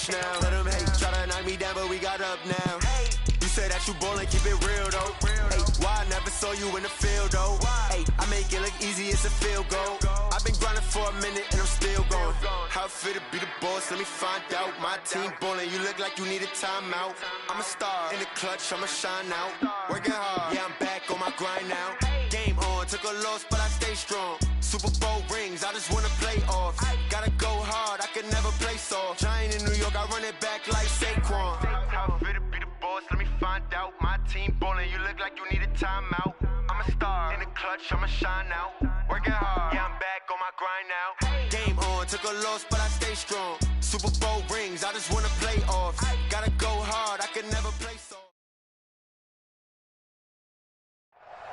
rush now. Let them hate, try to knock me down, but we got up now. You say that you ballin', keep it real though. Hey, why I never saw you in the field though? Hey, I make it look easy, it's a field goal. I've been grinding for a minute and I'm still going. How it feel to be the boss, let me find out. My team ballin', you look like you need a timeout. I'm a star in the clutch, I'ma shine out. Working hard, yeah, I'm back on my grind now. Game on, took a loss, but I stay strong. Super Bowl rings, I just wanna play off. Gotta go hard, I can never play soft. Giant in New York, I run it back like Saquon. How it feel to be the boss, let me find out. My team ballin', you look like you need a timeout. I'm a star in the clutch, I'ma shine out. Working hard, yeah, I'm back on my grind now. Game on, took a loss, but I stay strong. Super Bowl rings, I just wanna play off. Gotta go hard, I can never play soft.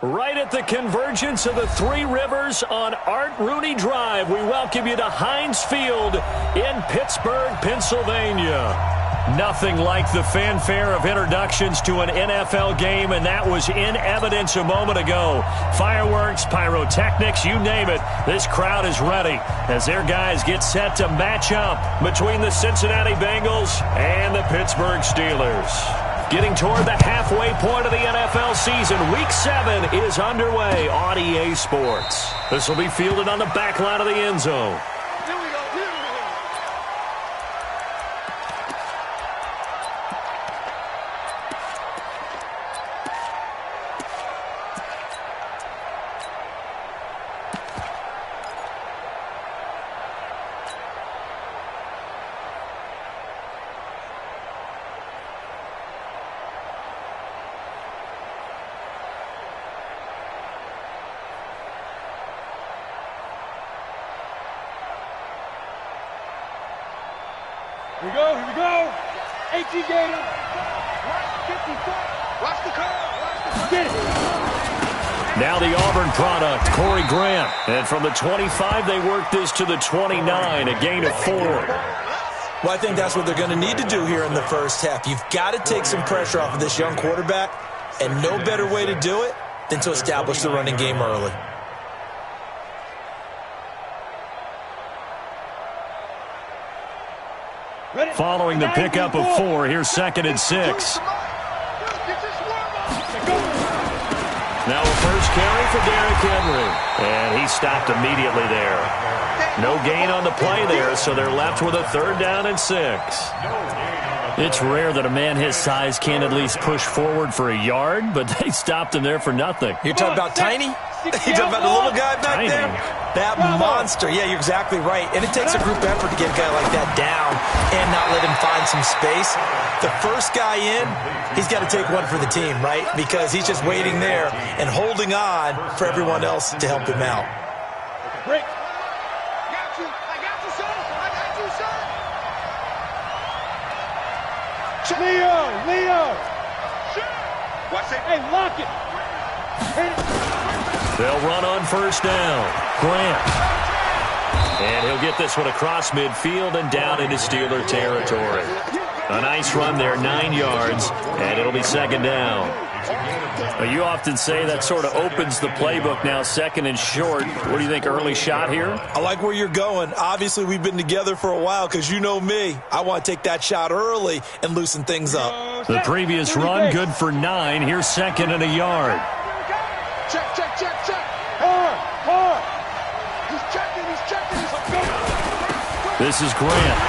Right at the convergence of the Three Rivers on Art Rooney Drive, we welcome you to Heinz Field in Pittsburgh, Pennsylvania. Nothing like the fanfare of introductions to an NFL game, and that was in evidence a moment ago. Fireworks, pyrotechnics, you name it. This crowd is ready as their guys get set to match up between the Cincinnati Bengals and the Pittsburgh Steelers. Getting toward the halfway point of the NFL season, Week 7 is underway on EA Sports. This will be fielded on the back line of the end zone. Here we go. 18 Gator. 54. Watch the curl. Get it. Now the Auburn product, Corey Grant. And from the 25, they work this to the 29, a gain of 4. Well, I think that's what they're going to need to do here in the first half. You've got to take some pressure off of this young quarterback, and no better way to do it than to establish the running game early. Following the pickup of 4, here's 2nd and 6. Now a first carry for Derrick Henry. And he stopped immediately there. No gain on the play there, so they're left with a 3rd down and 6. It's rare that a man his size can't at least push forward for a yard, but they stopped him there for nothing. You're talking about tiny? You're talking about the little guy back Tiny. there? That monster. Yeah, you're exactly right. And it takes a group effort to get a guy like that down and not let him find some space. The first guy in, he's got to take one for the team, right? Because he's just waiting there and holding on for everyone else to help him out. Break. I got you, son. Leo. Watch it. Hey, lock it. Hit it. They'll run on first down. Grant. And he'll get this one across midfield and down into Steeler territory. A nice run there, 9 yards, and it'll be 2nd down. Now, you often say that sort of opens the playbook now, 2nd and short. What do you think, early shot here? I like where you're going. Obviously, we've been together for a while because you know me. I want to take that shot early and loosen things up. The previous run, good for 9. Here's 2nd and a yard. Check. Hard. He's checking. This is Grant.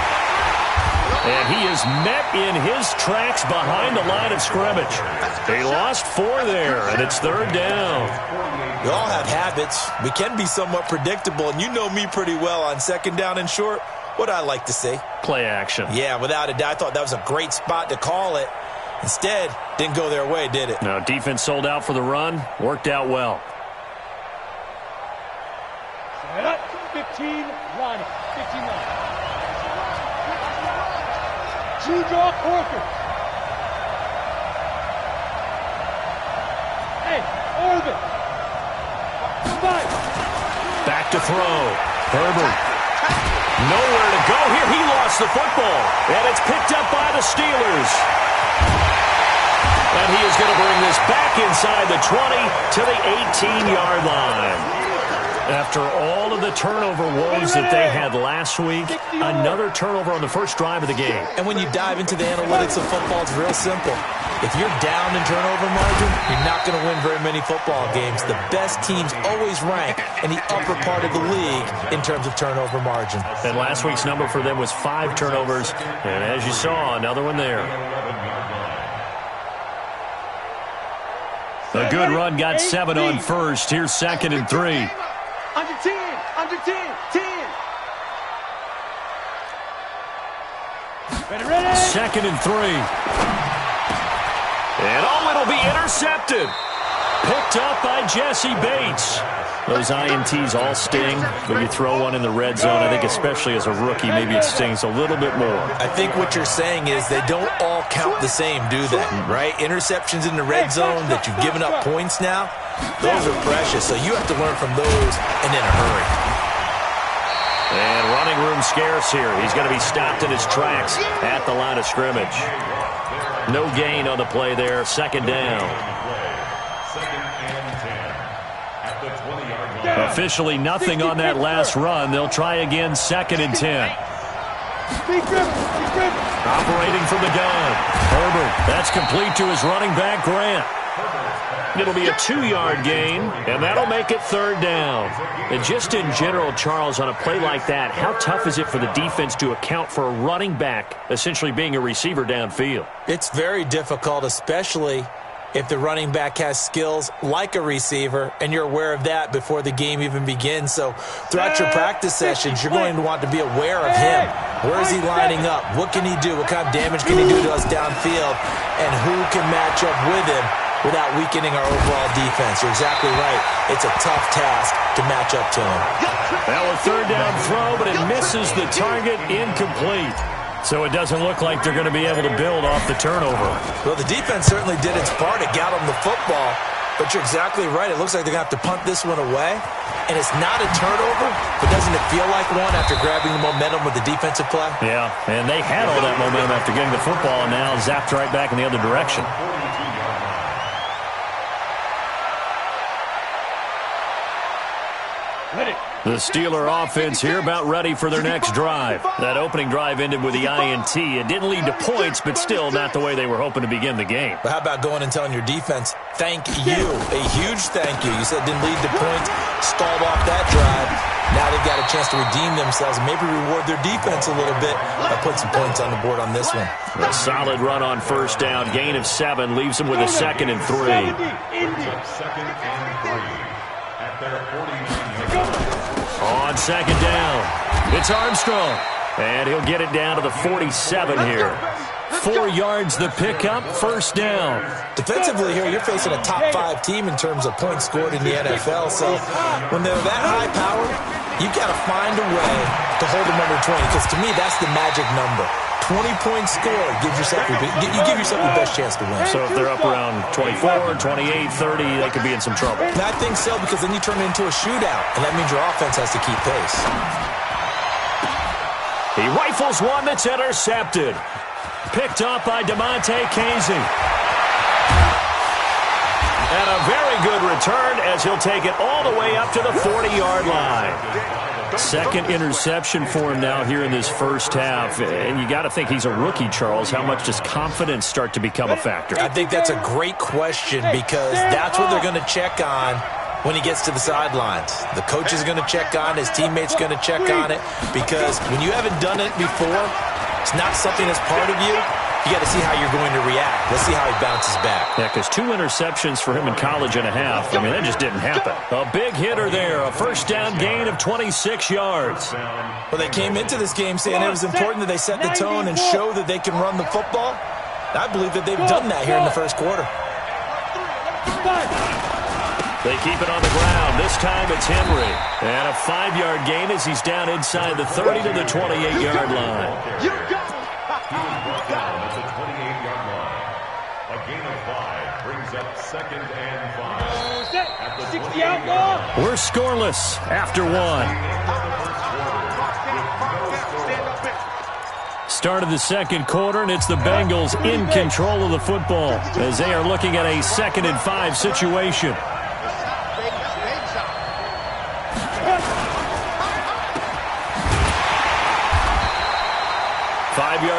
And he is met in his tracks behind the line of scrimmage. He lost 4 there, and it's 3rd down. We all have habits. We can be somewhat predictable, and you know me pretty well on 2nd down and short. What I like to see. Play action. Yeah, without a doubt. I thought that was a great spot to call it. Instead, didn't go their way, did it? No, defense sold out for the run. Worked out well. 15 line. 15 line. Draw Corker. Hey, Orbit. 5. Back to throw. Herbert. Nowhere to go here. He lost the football. And it's picked up by the Steelers. And he is going to bring this back inside the 20 to the 18-yard line. After all of the turnover woes that they had last week, another turnover on the first drive of the game. And when you dive into the analytics of football, it's real simple. If you're down in turnover margin, you're not going to win very many football games. The best teams always rank in the upper part of the league in terms of turnover margin. And last week's number for them was 5 turnovers. And as you saw, another one there. A good run got 7 on first. Here's 2nd and 3. Under 10, under 10, 10. Ready. 2nd and 3. And it'll be intercepted. Picked up by Jesse Bates. Those INTs all sting, but you throw one in the red zone, I think especially as a rookie, maybe it stings a little bit more. I think what you're saying is they don't all count the same, do they? Right? Interceptions in the red zone that you've given up points now, those are precious. So you have to learn from those and in a hurry. And running room scarce here. He's going to be stopped in his tracks at the line of scrimmage. No gain on the play there. 2nd down. Officially nothing on that last run. They'll try again 2nd and 10. Operating from the gun. Herbert. That's complete to his running back, Grant. It'll be a 2-yard gain, and that'll make it 3rd down. And just in general, Charles, on a play like that, how tough is it for the defense to account for a running back essentially being a receiver downfield? It's very difficult, especially if the running back has skills like a receiver, and you're aware of that before the game even begins. So throughout your practice sessions, you're going to want to be aware of him. Where is he lining up? What can he do? What kind of damage can he do to us downfield? And who can match up with him without weakening our overall defense? You're exactly right. It's a tough task to match up to him. Now a 3rd down throw, but it misses the target, incomplete. So it doesn't look like they're going to be able to build off the turnover. Well, the defense certainly did its part. It got them the football. But you're exactly right. It looks like they're going to have to punt this one away. And it's not a turnover, but doesn't it feel like one after grabbing the momentum with the defensive play? Yeah, and they had all that momentum after getting the football, and now zapped right back in the other direction. The Steeler offense here about ready for their next drive. That opening drive ended with the INT. It didn't lead to points, but still not the way they were hoping to begin the game. But how about going and telling your defense, thank you, a huge thank you. You said it didn't lead to points, stalled off that drive. Now they've got a chance to redeem themselves and maybe reward their defense a little bit by putting some points on the board on this one. A solid run on 1st down. Gain of 7 leaves them with a 2nd and 3. 2nd and 3 at their 49. On 2nd down, it's Armstrong. And he'll get it down to the 47 here. 4 yards the pickup, 1st down. Defensively here, you're facing a top 5 team in terms of points scored in the NFL. So when they're that high powered, you've got to find a way to hold them under 20. Because to me, that's the magic number. 20 points scored gives yourself you give yourself your best chance to win. So if they're up around 24, 28, 30, they could be in some trouble. And I think so, because then you turn it into a shootout, and that means your offense has to keep pace. He rifles one that's intercepted. Picked up by DeMonte Casey. And a very good return as he'll take it all the way up to the 40-yard line. 2nd interception for him now here in this first half. And you got to think he's a rookie, Charles. How much does confidence start to become a factor? I think that's a great question, because that's what they're going to check on when he gets to the sidelines. The coach is going to check on it. His teammates going to check on it, because when you haven't done it before, it's not something that's part of you. You got to see how you're going to react. Let's see how he bounces back. Yeah, because 2 interceptions for him in college and a half. I mean, that just didn't happen. A big hitter there. A 1st down gain of 26 yards. Well, they came into this game saying it was important that they set the tone and show that they can run the football. I believe that they've done that here in the first quarter. They keep it on the ground. This time it's Henry. And a 5-yard gain as he's down inside the 30 to the 28-yard line. We're scoreless after 1. Start of the 2nd quarter, and it's the Bengals in control of the football as they are looking at a 2nd and 5 situation.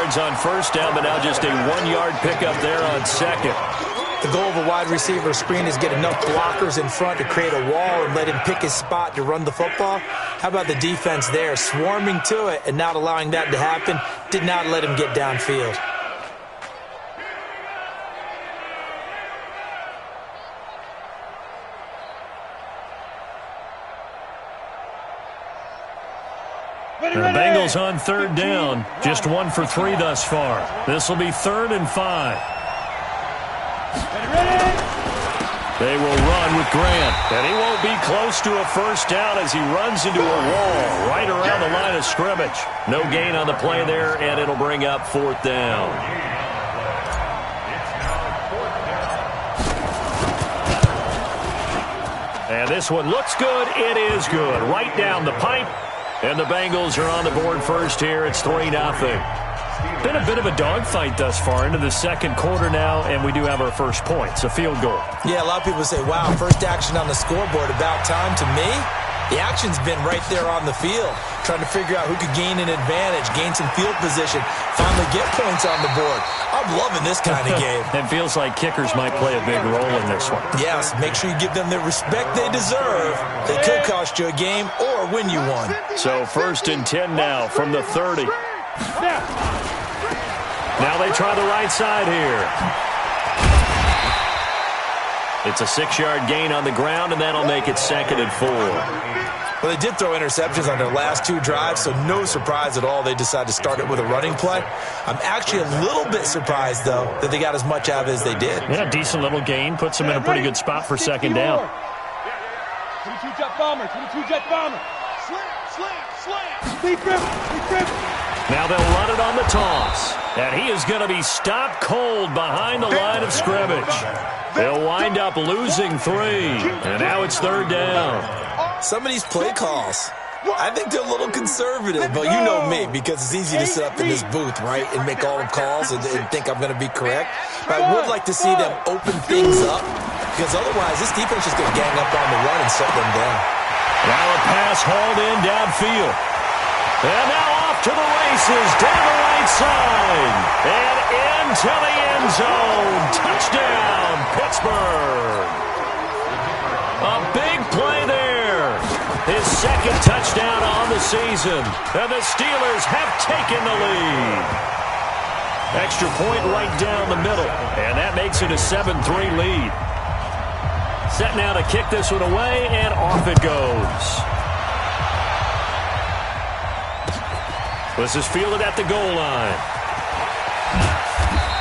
yards on first down, but now just a 1-yard pickup there on second. The goal of a wide receiver screen is get enough blockers in front to create a wall and let him pick his spot to run the football. How about the defense there, swarming to it and not allowing that to happen? Did not let him get downfield. The Bengals on third down. Just 1 for 3 thus far. This will be 3rd and 5. They will run with Grant. And he won't be close to a first down as he runs into a wall right around the line of scrimmage. No gain on the play there, and it'll bring up 4th down. And this one looks good. It is good. Right down the pipe. And the Bengals are on the board first here. It's 3-0. Been a bit of a dogfight thus far into the second quarter now, and we do have our first points, a field goal. Yeah, a lot of people say, wow, first action on the scoreboard, about time. To me, the action's been right there on the field, trying to figure out who could gain an advantage, gain some field position, finally get points on the board. I'm loving this kind of game. It feels like kickers might play a big role in this one. Yes, make sure you give them the respect they deserve. They could cost you a game or win you one. So 1st and 10 now from the 30. Now they try the right side here. It's a 6-yard gain on the ground, and that'll make it 2nd and 4. Well, they did throw interceptions on their last 2 drives, so no surprise at all they decided to start it with a running play. I'm actually a little bit surprised, though, that they got as much out of it as they did. Yeah, decent little gain. Puts them in a pretty good spot for 2nd down. 22 jet bomber, 22 jet bomber. Slam. Now they'll run it on the toss. And he is going to be stopped cold behind the line of scrimmage. They'll wind up losing 3. And now it's 3rd down. Some of these play calls, I think they're a little conservative, but you know me, because it's easy to sit up in this booth, right, and make all the calls and think I'm going to be correct. But I would like to see them open things up, because otherwise this defense is going to gang up on the run and shut them down. Now a pass hauled in downfield. And now off to the races, down the right side, and into the end zone. Touchdown, Pittsburgh. A big play there. His 2nd touchdown on the season. And the Steelers have taken the lead. Extra point right down the middle. And that makes it a 7-3 lead. Set now to kick this one away, and off it goes. This is fielded at the goal line.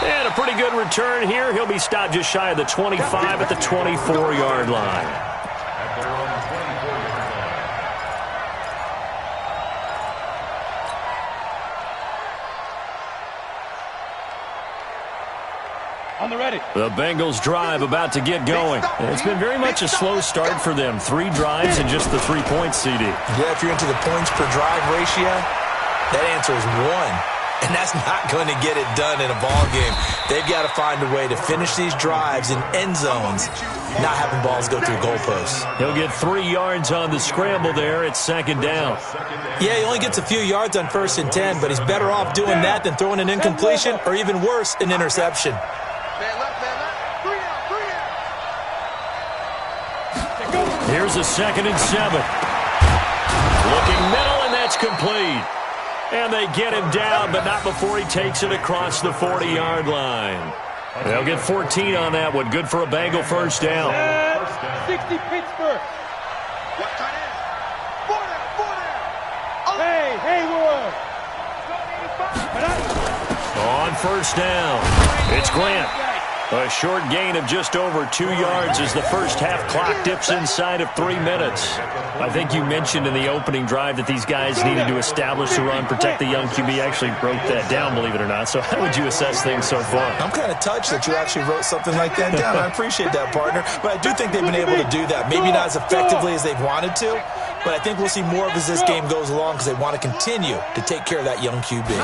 And a pretty good return here. He'll be stopped just shy of the 25 at the 24-yard line. On the ready. The Bengals drive about to get going. It's been very much a slow start for them. 3 drives and just the 3 points, CD. Yeah, if you're into the points per drive ratio, that answer is 1. And that's not going to get it done in a ball game. They've got to find a way to finish these drives in end zones, not having balls go through goalposts. He'll get 3 yards on the scramble there. It's 2nd down. Yeah, he only gets a few yards on 1st and 10, but he's better off doing that than throwing an incompletion or even worse, an interception. Here's a 2nd and 7. Looking middle, and that's complete. And they get him down, but not before he takes it across the 40-yard line. They'll get 14 on that one. Good for a Bengal first down. 60 Pittsburgh. Hey, Haywood. On first down, it's Grant. A short gain of just over 2 yards as the first half clock dips inside of 3 minutes. I think you mentioned in the opening drive that these guys needed to establish the run, protect the young QB. I actually wrote that down, believe it or not. So how would you assess things so far? I'm kind of touched that you actually wrote something like that down. I appreciate that, partner. But I do think they've been able to do that. Maybe not as effectively as they've wanted to, but I think we'll see more of as this game goes along because they want to continue to take care of that young QB.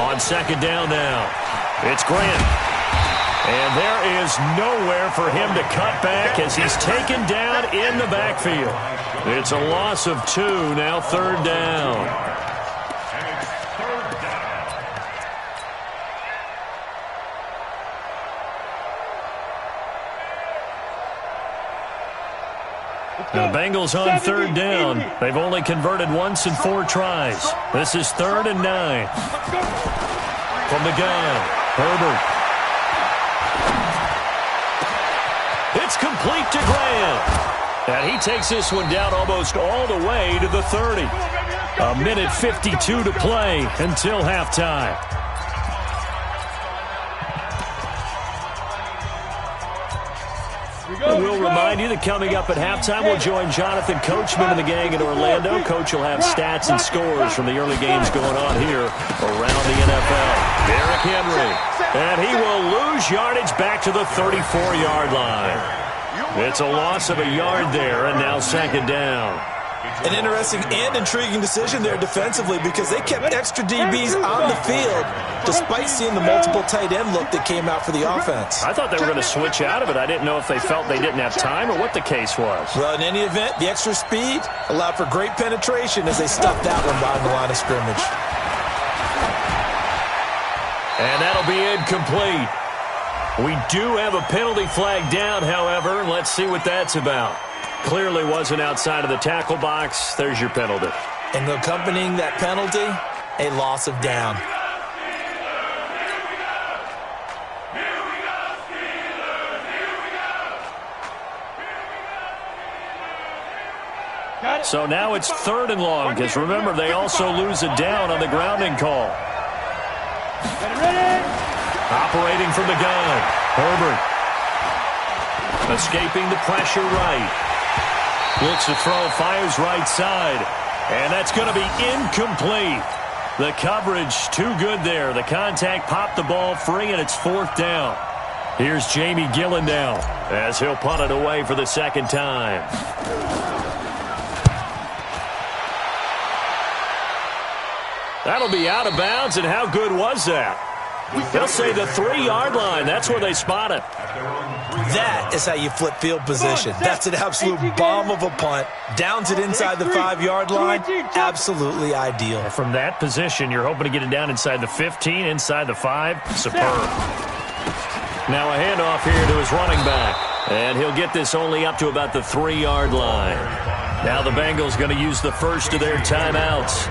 On 2nd down now, it's Grant. And there is nowhere for him to cut back as he's taken down in the backfield. It's a loss of 2, now 3rd down. The Bengals on third down. They've only converted once in 4 tries. This is 3rd and 9. From the gun, Herbert. It's complete to Graham. And he takes this one down almost all the way to the 30. A minute 52 to play until halftime. We'll remind you that coming up at halftime, we'll join Jonathan Coachman and the gang in Orlando. Coach will have stats and scores from the early games going on here around the NFL. Derrick Henry. And he will lose yardage back to the 34-yard line. It's a loss of a yard there, and now 2nd down. An interesting and intriguing decision there defensively because they kept extra DBs on the field despite seeing the multiple tight end look that came out for the offense. I thought they were going to switch out of it. I didn't know if they felt they didn't have time or what the case was. Well, in any event, the extra speed allowed for great penetration as they stuffed that one behind the line of scrimmage. And that'll be incomplete. We do have a penalty flag down, however. Let's see what that's about. Clearly wasn't outside of the tackle box. There's your penalty. And accompanying that penalty, a loss of down. So now it's 3rd and long, because remember, they also lose a down on the grounding call. Operating from the gun, Herbert. Escaping the pressure right. Looks to throw, fires right side. And that's going to be incomplete. The coverage too good there. The contact popped the ball free, and it's 4th down. Here's Jamie Gillen now as he'll punt it away for the 2nd time. That'll be out of bounds, and how good was that? They'll say the 3-yard line. That's where they spot it. That is how you flip field position. That's an absolute bomb of a punt. Downs it inside the 5-yard line. Absolutely ideal. From that position, you're hoping to get it down inside the 15, inside the 5. Superb. Now a handoff here to his running back. And he'll get this only up to about the 3-yard line. Now the Bengals going to use the first of their timeouts,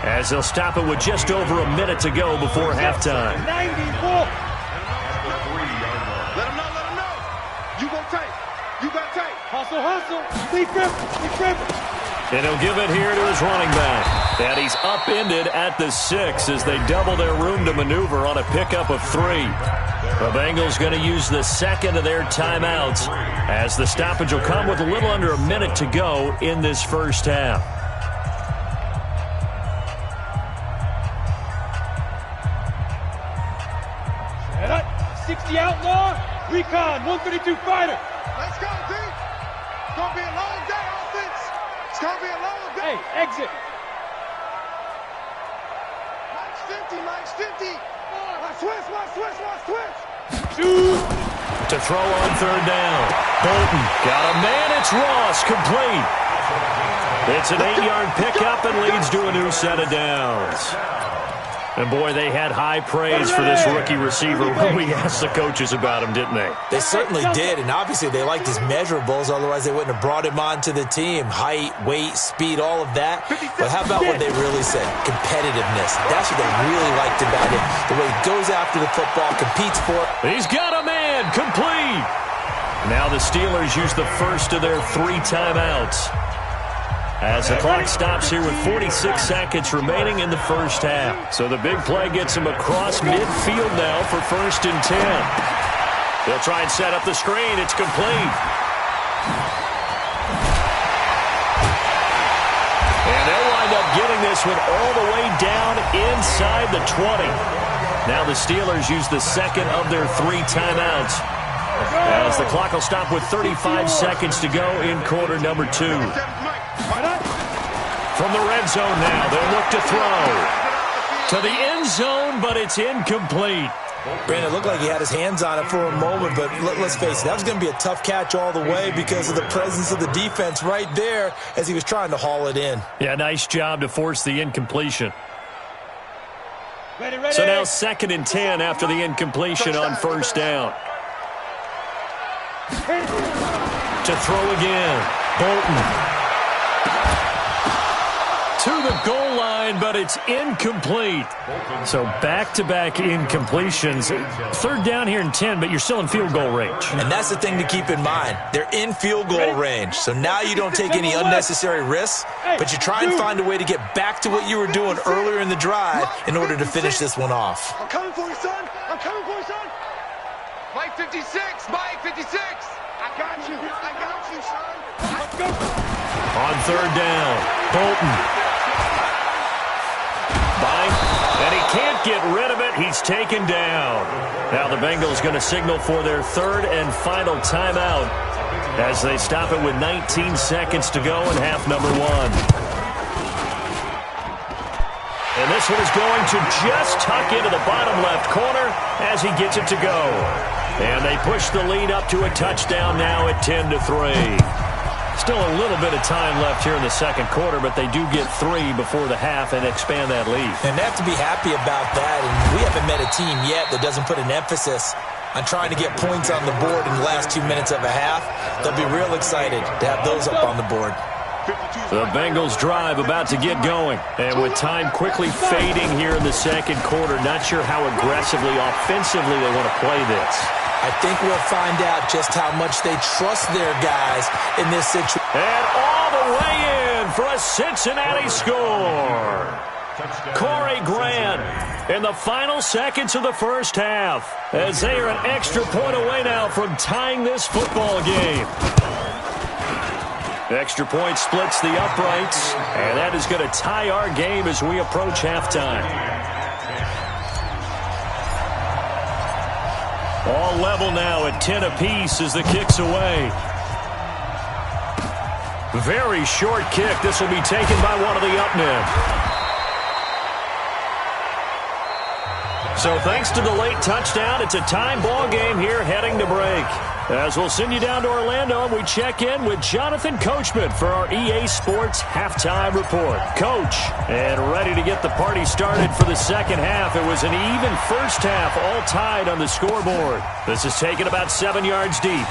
as they'll stop it with just over a minute to go before halftime. 94. Let him know. You go tight. You got tight. Hustle. Big grip. And he'll give it here to his running back. And he's upended at the 6 as they double their room to maneuver on a pickup of 3. The Bengals going to use the 2nd of their timeouts as the stoppage will come with a little under a minute to go in this first half. Set up. 60 outlaw. Recon. 132 fighter. Let's go, D. It's going to be a long day, offense. It's going to be a long day. Hey, exit. Mike's 50. Watch switch. To throw on 3rd down. Bolton got a man. It's Ross. Complete. It's an 8-yard pickup and leads to a new set of downs. And, boy, they had high praise for this rookie receiver when we asked the coaches about him, didn't they? They certainly did, and obviously they liked his measurables. Otherwise, they wouldn't have brought him onto the team. Height, weight, speed, all of that. But how about what they really said? Competitiveness. That's what they really liked about him. The way he goes after the football, competes for it. He's got a man. Complete. Now the Steelers use the first of their 3 timeouts, as the clock stops here with 46 seconds remaining in the first half. So the big play gets him across midfield now for 1st and 10. They'll try and set up the screen. It's complete. And they'll wind up getting this one all the way down inside the 20. Now the Steelers use the 2nd of their 3 timeouts, as the clock will stop with 35 seconds to go in quarter number 2. From the red zone now, they'll look to throw to the end zone, but it's incomplete. Brandon, it looked like he had his hands on it for a moment, but let's face it, that was going to be a tough catch all the way because of the presence of the defense right there as he was trying to haul it in. Yeah, nice job to force the incompletion. Ready. So now 2nd and 10 after the incompletion on 1st down. To throw again. Bolton. To the goal line, but it's incomplete. So back-to-back incompletions. Third down here and 10, but you're still in field goal range. And that's the thing to keep in mind. They're in field goal range. So now you don't take any unnecessary risks, but you try and find a way to get back to what you were doing earlier in the drive in order to finish this one off. I'm coming for you, son. I'm coming for you, son. Mike 56. Mike 56. I got you. I got you, son. Let's go. On third down, Bolton. And he can't get rid of it. He's taken down. Now the Bengals going to signal for their third and final timeout as they stop it with 19 seconds to go in half number 1. And this one is going to just tuck into the bottom left corner as he gets it to go. And they push the lead up to a touchdown now at 10-3. Still a little bit of time left here in the second quarter, but they do get 3 before the half and expand that lead. And they have to be happy about that. And we haven't met a team yet that doesn't put an emphasis on trying to get points on the board in the last 2 minutes of a half. They'll be real excited to have those up on the board. The Bengals drive about to get going. And with time quickly fading here in the second quarter, not sure how aggressively, offensively they want to play this. I think we'll find out just how much they trust their guys in this situation. And all the way in for a Cincinnati score. Corey Grant in the final seconds of the first half as they are an extra point away now from tying this football game. Extra point splits the uprights, and that is going to tie our game as we approach halftime. All level now at 10 apiece as the kick's away. Very short kick. This will be taken by one of the up men. So thanks to the late touchdown, it's a time ball game here heading to break. As we'll send you down to Orlando, and we check in with Jonathan Coachman for our EA Sports Halftime Report. Coach, and ready to get the party started for the second half. It was an even first half, all tied on the scoreboard. This is taken about 7 yards deep.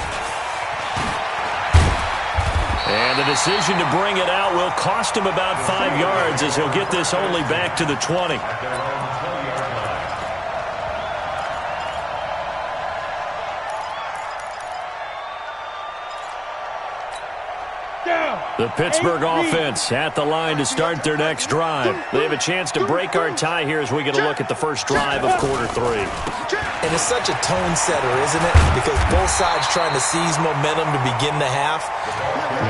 And the decision to bring it out will cost him about 5 yards as he'll get this only back to the 20. The Pittsburgh offense at the line to start their next drive. They have a chance to break our tie here as we get a look at the first drive of quarter 3. And it's such a tone setter, isn't it? Because both sides trying to seize momentum to begin the half.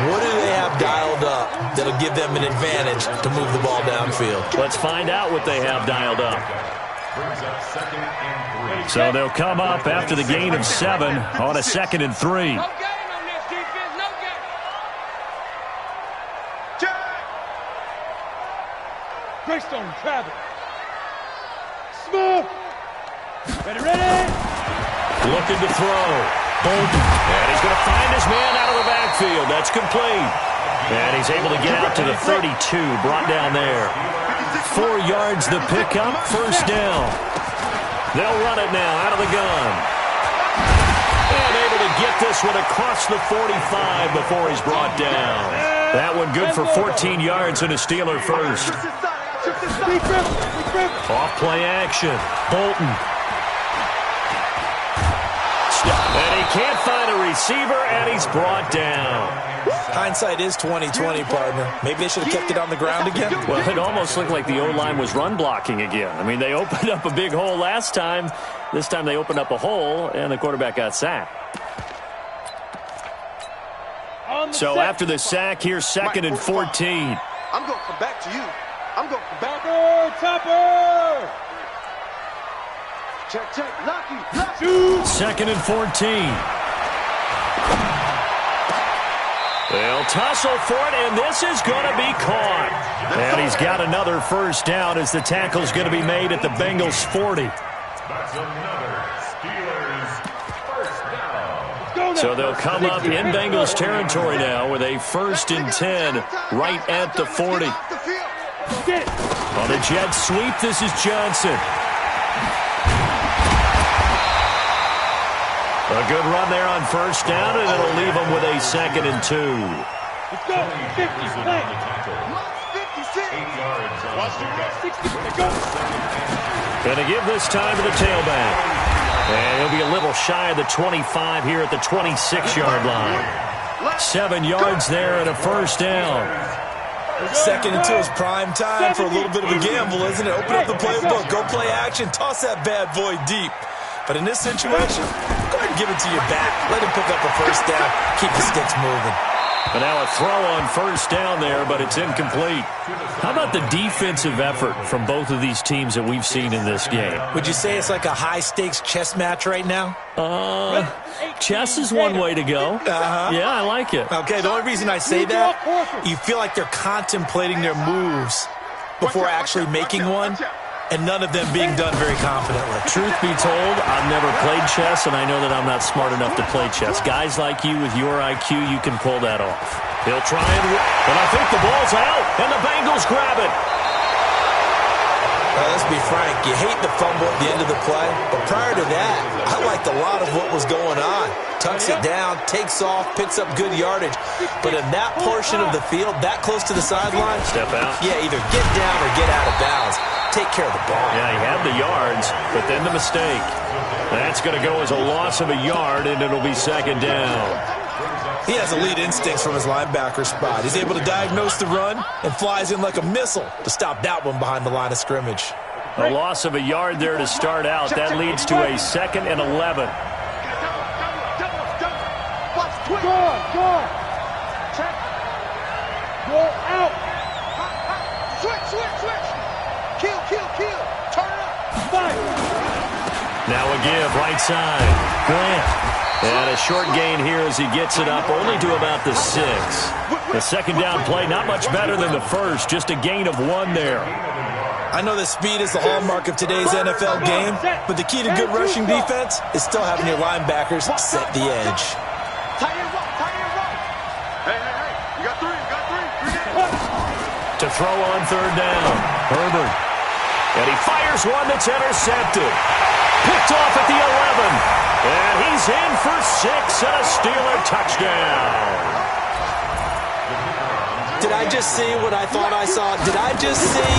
What do they have dialed up that'll give them an advantage to move the ball downfield? Let's find out what they have dialed up. So they'll come up after the gain of 7 on a 2nd and 3. Greystone, Travis. Smith. Ready. Looking to throw. Bolton. And he's going to find his man out of the backfield. That's complete. And he's able to get out to the 32. Brought down there. 4 yards the pickup. First down. They'll run it now out of the gun. And able to get this one across the 45 before he's brought down. That one good for 14 yards and a Steeler first. Off play action. Bolton. And he can't find a receiver, and he's brought down. Hindsight is 20/20, partner. Maybe they should have kept it on the ground again. Well, it almost looked like the O-line was run blocking again. I mean, they opened up a big hole last time. This time they opened up a hole, and the quarterback got sacked. So after the sack, here's 2nd and 14. I'm going to come back to you. I'm going to come back. Topper! Check. Lucky. Shoot. 2nd and 14. They'll tussle for it, and this is going to be caught. And he's got another first down as the tackle's going to be made at the Bengals' 40. That's another Steelers first down. So they'll come up in Bengals territory now with a 1st and 10 right at the 40. On the jet sweep, this is Johnson. A good run there on first down, and it'll leave them with a 2nd and 2. Let's go. 50, play. 56. 8 yards on the pickup. 60, let's go. Going to give this time to the tailback. And he'll be a little shy of the 25 here at the 26-yard line. 7 yards there and a first down. Second into his prime time for a little bit of a gamble, isn't it? Open up the playbook, go play action, toss that bad boy deep. But in this situation, go ahead and give it to your back. Let him pick up a first down, keep the sticks moving. But now a throw on first down there, but it's incomplete. How about the defensive effort from both of these teams that we've seen in this game? Would you say it's like a high-stakes chess match right now? Chess is one way to go. Yeah, I like it. Okay, the only reason I say that, you feel like they're contemplating their moves before actually making one, and none of them being done very confidently. Truth be told, I've never played chess, and I know that I'm not smart enough to play chess. Guys like you with your IQ, you can pull that off. He'll try and I think the ball's out, and the Bengals grab it. Let's be frank, you hate the fumble at the end of the play, but prior to that, I liked a lot of what was going on. Tucks it down, takes off, picks up good yardage. But in that portion of the field, that close to the sideline, step out. Yeah, either get down or get out of bounds. Take care of the ball. Yeah, he had the yards, but then the mistake. That's going to go as a loss of a yard, and it'll be second down. He has elite instincts from his linebacker spot. He's able to diagnose the run and flies in like a missile to stop that one behind the line of scrimmage. A loss of a yard there to start out. That leads to a 2nd and 11. Go. Check. Roll out. Switch. Kill. Turn it up. Fire. Now a give, right side. Grant. And a short gain here as he gets it up only to about the 6. The second down play, not much better than the first. Just a gain of 1 there. I know that speed is the hallmark of today's NFL game, but the key to good rushing defense is still having your linebackers set the edge. Tight end run. Hey. You got three. To throw on third down, Herbert. And he fires one that's intercepted. Picked off at the 11. And he's in for 6 and a Steeler touchdown. Did I just see what I thought I saw? Did I just see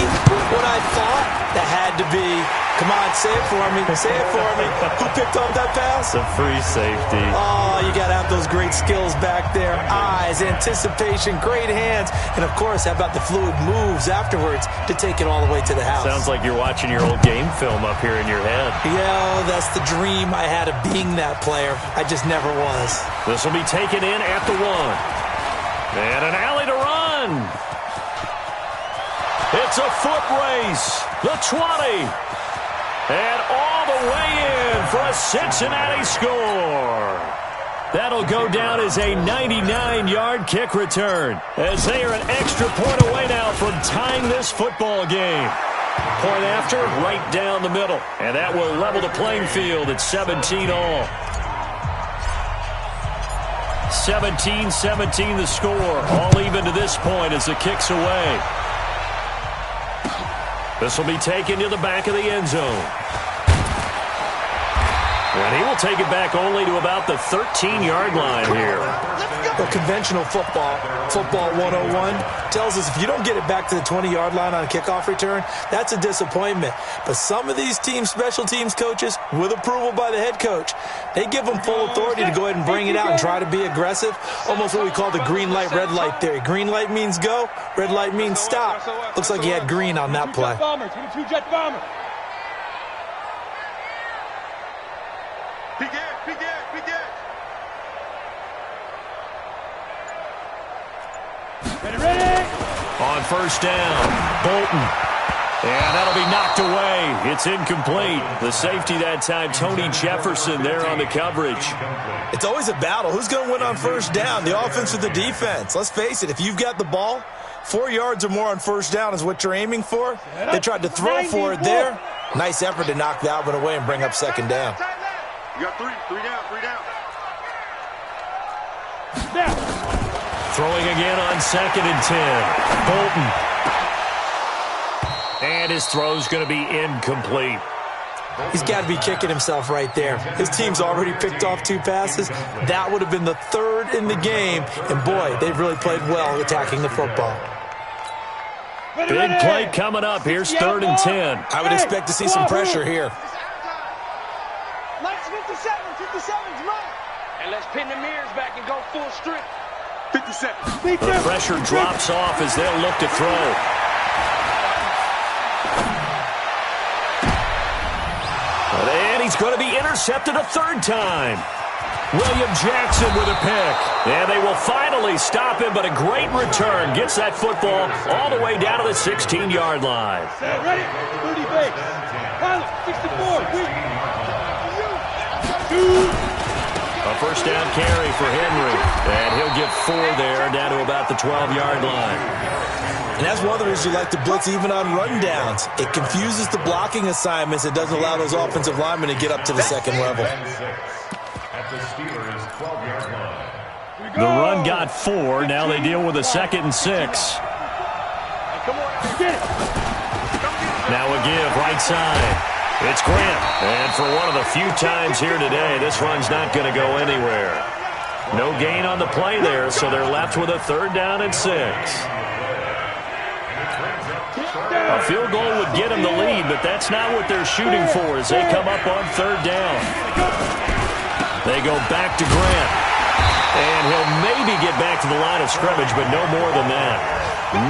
what I thought? That had to be. Come on, say it for me. Who picked up that pass? The free safety. Oh, you got to have those great skills back there. Eyes, anticipation, great hands. And, of course, how about the fluid moves afterwards to take it all the way to the house? Sounds like you're watching your old game film up here in your head. Yeah, that's the dream I had of being that player. I just never was. This will be taken in at the 1. And an alley to run. It's a foot race. The 20. And all the way in for a Cincinnati score. That'll go down as a 99-yard kick return, as they are an extra point away now from tying this football game. Point after, right down the middle. And that will level the playing field at 17 all. 17-17 the score. All even to this point as the kick's away. This will be taken to the back of the end zone. And he will take it back only to about the 13-yard line here. Well, conventional football 101, tells us if you don't get it back to the 20-yard line on a kickoff return, that's a disappointment. But some of these teams, special teams coaches, with approval by the head coach, they give them full authority to go ahead and bring it out and try to be aggressive. Almost what we call the green light, red light theory. Green light means go, red light means stop. Looks like he had green on that play. Two-jet bomber. Begin. Ready. On first down, Bolton. And that'll be knocked away. It's incomplete. The safety that time, Tony Jefferson there on the coverage. It's always a battle. Who's going to win on first down, the offense or the defense? Let's face it, if you've got the ball, 4 yards or more on first down is what you're aiming for. They tried to throw for it there. Nice effort to knock that one away and bring up second down. You got three down. Throwing again on 2nd and 10. Bolton. And his throw's going to be incomplete. He's got to be kicking himself right there. His team's already picked off 2 passes. That would have been the 3rd in the game. And, boy, they've really played well attacking the football. Big play coming up. Here's 3rd and 10. I would expect to see some pressure here. Let's 57's mine. And let's pin the mirrors back and go full strip. 57. The pressure drops off as they'll look to throw. And he's going to be intercepted a 3rd time. William Jackson with a pick. And they will finally stop him, but a great return. Gets that football all the way down to the 16-yard line. Ready? 30 base. Pilot, 64. A first down carry for Henry. And he'll get 4 there, down to about the 12-yard line. And that's one of the reasons you like to blitz even on rundowns. It confuses the blocking assignments. It doesn't allow those offensive linemen to get up to the 2nd level. The run got 4. Now they deal with a 2nd and 6. Now a give right side. It's Grant. And for one of the few times here today, this run's not going to go anywhere. No gain on the play there, so they're left with a 3rd down and 6. A field goal would get them the lead, but that's not what they're shooting for as they come up on 3rd down. They go back to Grant. And he'll maybe get back to the line of scrimmage, but no more than that.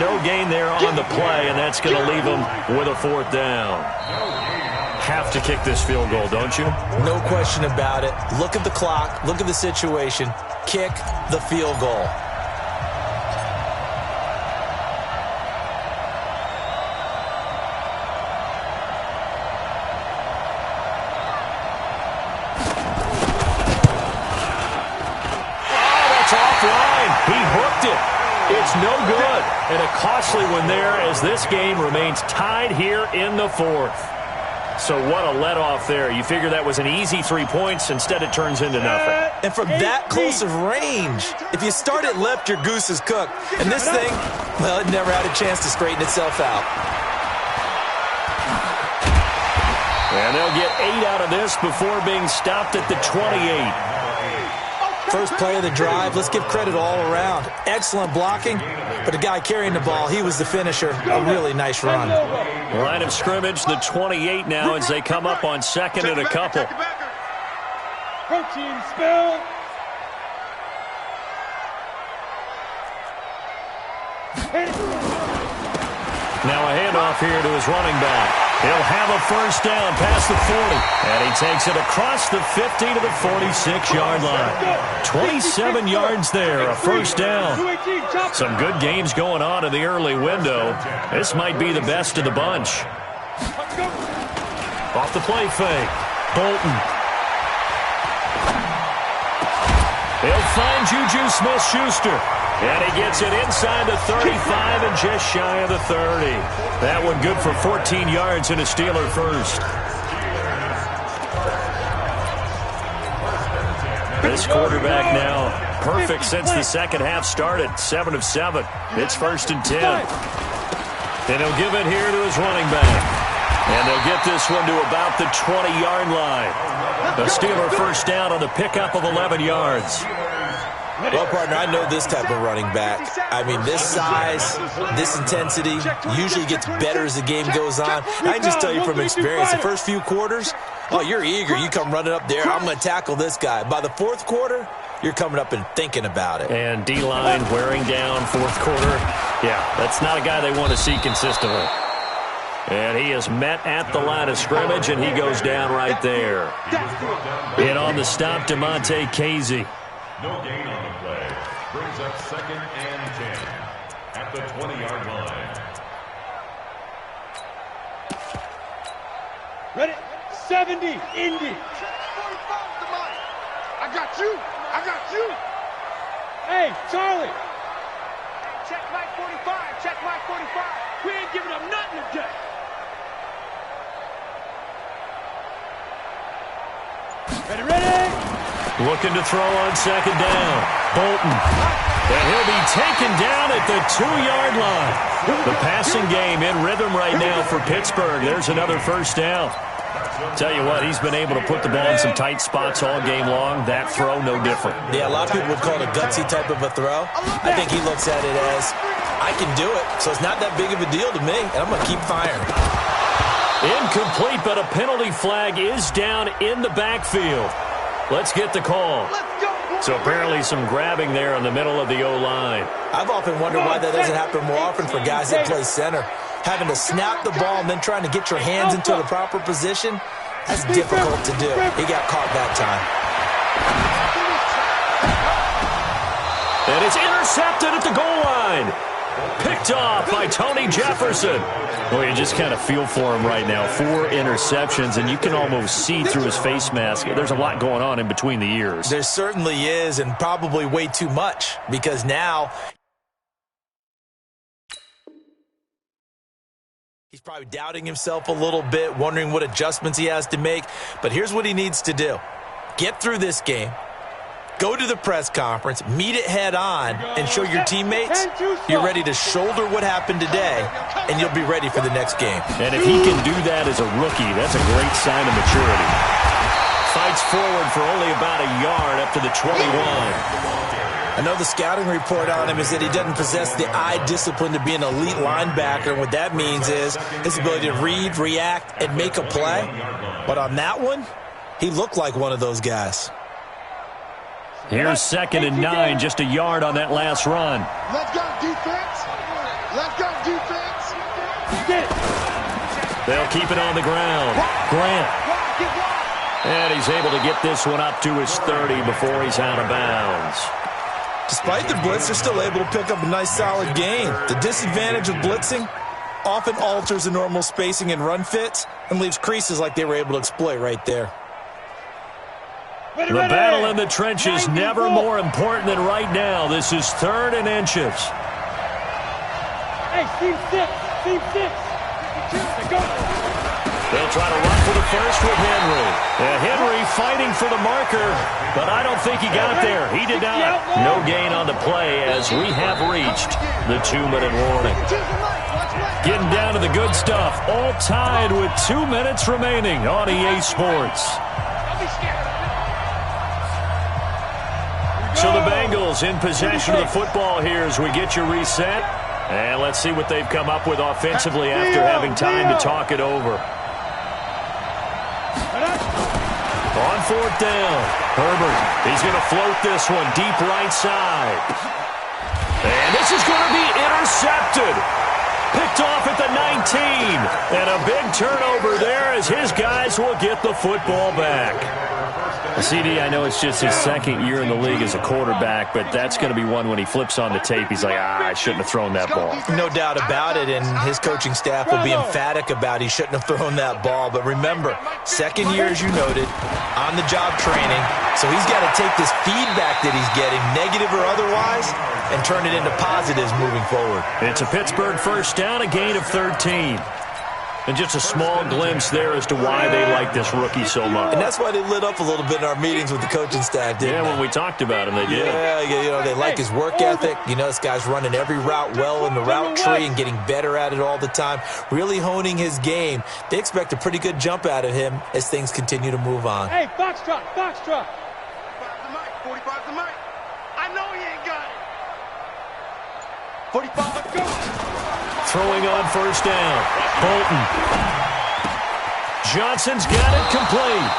No gain there on the play, and that's going to leave them with a 4th down. Have to kick this field goal, don't you? No question about it. Look at the clock. Look at the situation. Kick the field goal. He hooked it. It's no good. And a costly one there as this game remains tied here in the 4th. So what a let-off there. You figure that was an easy 3 points. Instead, it turns into nothing. And from that close of range, if you start it left, your goose is cooked. And this thing, well, it never had a chance to straighten itself out. And they'll get 8 out of this before being stopped at the 28. First play of the drive, let's give credit all around. Excellent blocking, but the guy carrying the ball, he was the finisher. A really nice run. Line of scrimmage, the 28 now as they come up on 2nd and a couple. Protein spill. Now a handoff here to his running back. He'll have a first down past the 40. And he takes it across the 50 to the 46-yard line. 27 yards there, a first down. Some good games going on in the early window. This might be the best of the bunch. Off the play fake. Bolton. He'll find Juju Smith-Schuster. And he gets it inside the 35 and just shy of the 30. That one good for 14 yards and a Steeler first. This quarterback now perfect since the second half started. 7 of 7. It's 1st and 10. And he'll give it here to his running back. And they'll get this one to about the 20-yard line. The Steeler first down on the pickup of 11 yards. Well, partner, I know this type of running back. I mean, this size, this intensity usually gets better as the game goes on. I can just tell you from experience, the first few quarters, oh, you're eager. You come running up there, I'm going to tackle this guy. By the 4th quarter, you're coming up and thinking about it. And D-line wearing down 4th quarter. Yeah, that's not a guy they want to see consistently. And he is met at the line of scrimmage, and he goes down right there. And on the stop, Damontae Kazee. No gain on the play. Brings up 2nd and 10 at the 20-yard line. Ready? 70, Indy. I got you. I got you. Hey, Charlie. Check Mike 45. Check Mike 45. We ain't giving up nothing today. Ready? Looking to throw on 2nd down. Bolton. And he'll be taken down at the 2-yard line. The passing game in rhythm right now for Pittsburgh. There's another first down. Tell you what, he's been able to put the ball in some tight spots all game long. That throw, no different. Yeah, a lot of people would call it a gutsy type of a throw. I think he looks at it as, I can do it, so it's not that big of a deal to me, and I'm going to keep firing. Incomplete, but a penalty flag is down in the backfield. Let's get the call. So apparently some grabbing there in the middle of the O-line. I've often wondered why that doesn't happen more often for guys that play center. Having to snap the ball and then trying to get your hands into the proper position, that's difficult to do. He got caught that time. And it's intercepted at the goal line. Picked off by Tony Jefferson. Well, you just kind of feel for him right now. 4 interceptions, and you can almost see through his face mask. There's a lot going on in between the ears. There certainly is, and probably way too much, because now he's probably doubting himself a little bit, wondering what adjustments he has to make. But here's what he needs to do. Get through this game. Go to the press conference, meet it head on, and show your teammates you're ready to shoulder what happened today, and you'll be ready for the next game. And if he can do that as a rookie, that's a great sign of maturity. Fights forward for only about a yard up to the 21. I know the scouting report on him is that he doesn't possess the eye discipline to be an elite linebacker. What that means is his ability to read, react, and make a play. But on that one, he looked like one of those guys. Here's 2nd and 9, just a yard on that last run. Let's go, defense. Let's go, defense. They'll keep it on the ground. Grant. And he's able to get this one up to his 30 before he's out of bounds. Despite the blitz, they're still able to pick up a nice solid gain. The disadvantage of blitzing often alters the normal spacing and run fits and leaves creases like they were able to exploit right there. The battle in the trenches never more important than right now. This is 3rd and inches. Hey, team 6. They'll try to run for the first with Henry. Henry fighting for the marker, but I don't think he got there. He did not. No gain on the play as we have reached the 2-minute warning. Getting down to the good stuff. All tied with 2 minutes remaining on EA Sports. So the Bengals in possession of the football here as we get you reset. And let's see what they've come up with offensively after having time to talk it over. On 4th down, Herbert, he's going to float this one deep right side. And this is going to be intercepted. Picked off at the 19. And a big turnover there as his guys will get the football back. CD, I know it's just his 2nd year in the league as a quarterback, but that's going to be one when he flips on the tape. He's like, I shouldn't have thrown that ball. No doubt about it, and his coaching staff will be emphatic about he shouldn't have thrown that ball. But remember, 2nd year, as you noted, on-the-job training, so he's got to take this feedback that he's getting, negative or otherwise, and turn it into positives moving forward. It's a Pittsburgh first down, a gain of 13. And just a small glimpse there as to why they like this rookie so much. And that's why they lit up a little bit in our meetings with the coaching staff, didn't they? Yeah, when we talked about him, they did. Yeah, you know, they like his work ethic. You know, this guy's running every route well in the route tree and getting better at it all the time, really honing his game. They expect a pretty good jump out of him as things continue to move on. Hey, Foxtrot. 45 the mic. I know he ain't got it. 45, let's go. Throwing on first down. Bolton. Johnson's got it complete.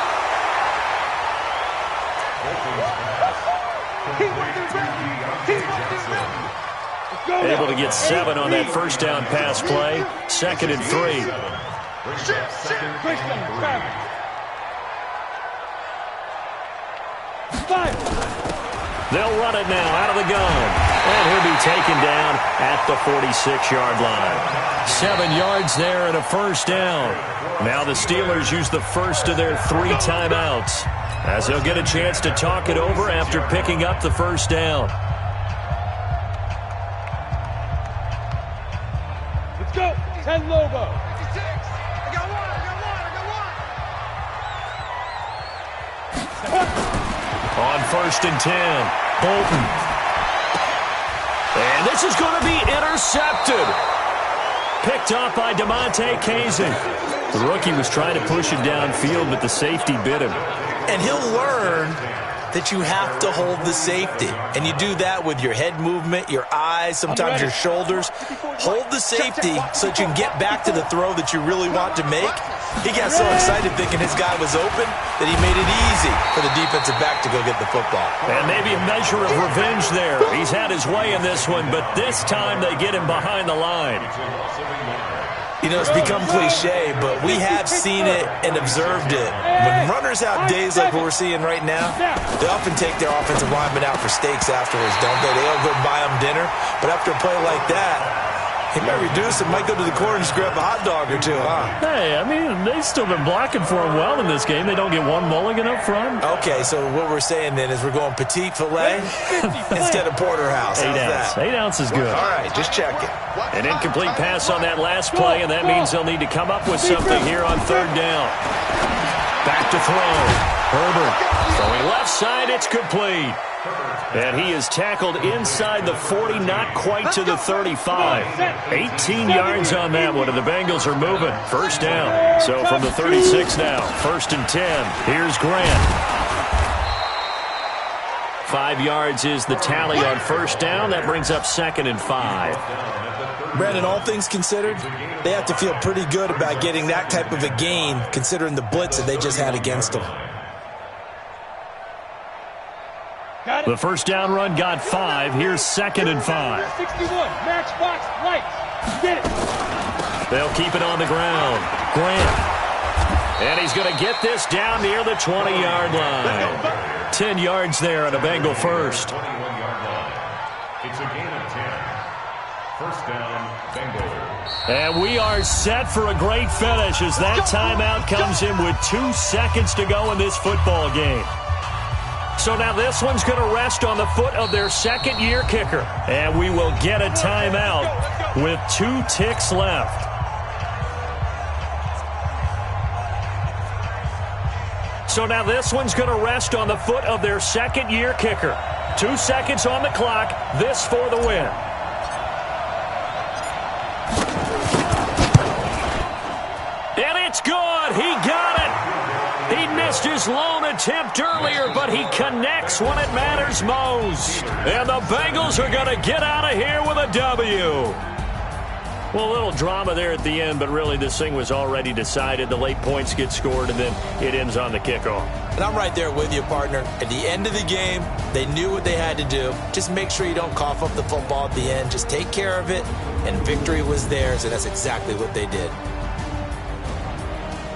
Able to get 7 on that first down pass play. 2nd and 3. They'll run it now out of the gun. And he'll be taken down at the 46-yard line. 7 yards there and a first down. Now the Steelers use the first of their 3 timeouts as they'll get a chance to talk it over after picking up the first down. Let's go. 10 Lobo. I got one. On 1st and 10, Bolton. And this is going to be intercepted. Picked off by DeMonte Kazin. The rookie was trying to push it downfield, but the safety bit him. And he'll learn that you have to hold the safety. And you do that with your head movement, your eyes, sometimes your shoulders. Hold the safety so that you can get back to the throw that you really want to make. He got so excited thinking his guy was open that he made it easy for the defensive back to go get the football. And maybe a measure of revenge there. He's had his way in this one, but this time they get him behind the line. You know, it's become cliche, but we have seen it and observed it. When runners have days like what we're seeing right now, they often take their offensive linemen out for steaks afterwards, don't they? They all go buy them dinner. But after a play like that, he might reduce it, might go to the corner and just grab a hot dog or two, huh? Hey, I mean, they've still been blocking for him well in this game. They don't get one mulligan up front. Okay, so what we're saying then is we're going petite filet instead of porterhouse. How's that? 8 ounce is good. All right, just check it. An incomplete pass on that last play, and that means they'll need to come up with something here on third down. Back to throw. Herbert throwing left side. It's complete. And he is tackled inside the 40, not quite to the 35. 18 yards on that one, and the Bengals are moving. First down. So from the 36 now, 1st and 10. Here's Grant. 5 yards is the tally on first down. That brings up 2nd and 5. Brandon, all things considered, they have to feel pretty good about getting that type of a gain considering the blitz that they just had against them. The first down run got 5. Here's 2nd and 5. 61, matchbox, lights. Get it. They'll keep it on the ground. Grant. And he's going to get this down near the 20-yard line. 10 yards there on a Bengal first. 21-yard line. It's a gain of 10. First down, Bengals. And we are set for a great finish as that timeout comes in with 2 seconds to go in this football game. So now this one's going to rest on the foot of their second-year kicker. And we will get a timeout with 2 ticks left. So now this one's going to rest on the foot of their second-year kicker. 2 seconds on the clock. This for the win. And it's good. He got it. He missed his lone attempt earlier, but he connects when it matters most. And the Bengals are going to get out of here with a W. Well, a little drama there at the end, but really this thing was already decided. The late points get scored, and then it ends on the kickoff. And I'm right there with you, partner. At the end of the game, they knew what they had to do. Just make sure you don't cough up the football at the end. Just take care of it, and victory was theirs, and that's exactly what they did.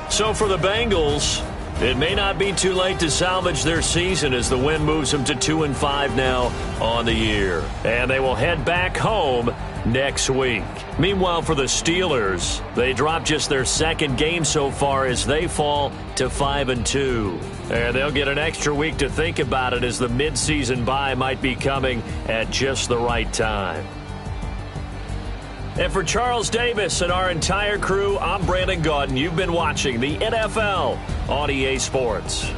So for the Bengals, it may not be too late to salvage their season as the win moves them to 2-5 now on the year. And they will head back home next week. Meanwhile, for the Steelers, they dropped just their second game so far as they fall to 5-2. And they'll get an extra week to think about it as the midseason bye might be coming at just the right time. And for Charles Davis and our entire crew, I'm Brandon Gaudin. You've been watching the NFL on EA Sports.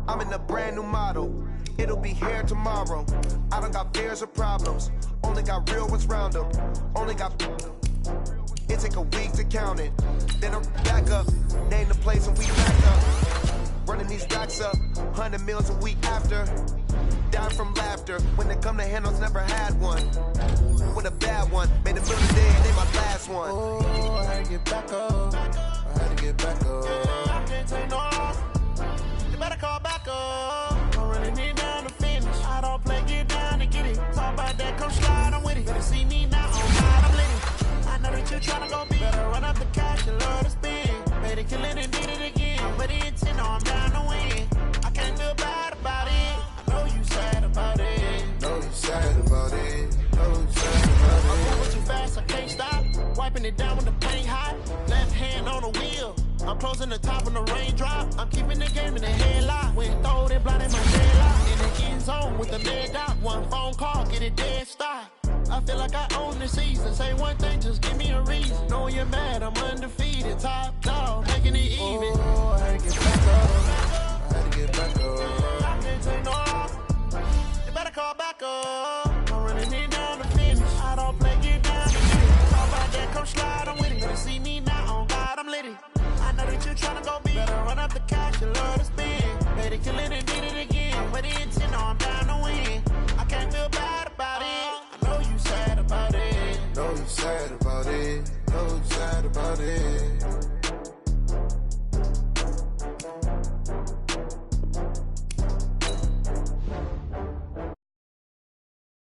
I'm in a brand new model. It'll be here tomorrow. I don't got fears or problems. Only got real ones round them. Only got. It take a week to count it. Then I'm back up. Name the place and we back up. Running these racks up. 100 meals a week after. Dying from laughter. When they come to handles, never had one. With a bad one. Made a million day and they my last one. Oh, I had to get back up. I had to get back up. I can't take no loss. You better call back up. I'm running it down to finish. I don't play, get down to get it. see me now, oh God, I'm lit. I know that you tryna go big. Better run up the cash and love to spend. Made it, kill it, and did it again. But the intent, no, I'm down to win. I can't feel bad about it. I know you sad about it. Know you sad about it. Know you sad about it. I'm moving too fast, I can't stop. Wiping it down when the paint hot. Left hand on the wheel. I'm closing the top when the raindrop. I'm keeping the game in the headlock. When throwed and blinded my headlock. In the end zone with the lead dot. One phone call, get it dead stop. I feel like I own the season. Say one thing, just give me a reason. Knowing you're mad, I'm undefeated. Top dog, making it even. Oh, I had to get back up. I had to get back up. I can't take no off. You better call back up. I'm running it down to finish. I don't play, get down to get it. Talk about that, come slide, I'm with it. Gonna see me now, on God, I'm lit it. I know that you tryna go big. Better run up the cash, you love to spend. Made it, kill it, and did it again. But the intent, no, I'm down to win. I can't feel bad about it. I know you sad about it. Know you sad about it. Know you sad about it.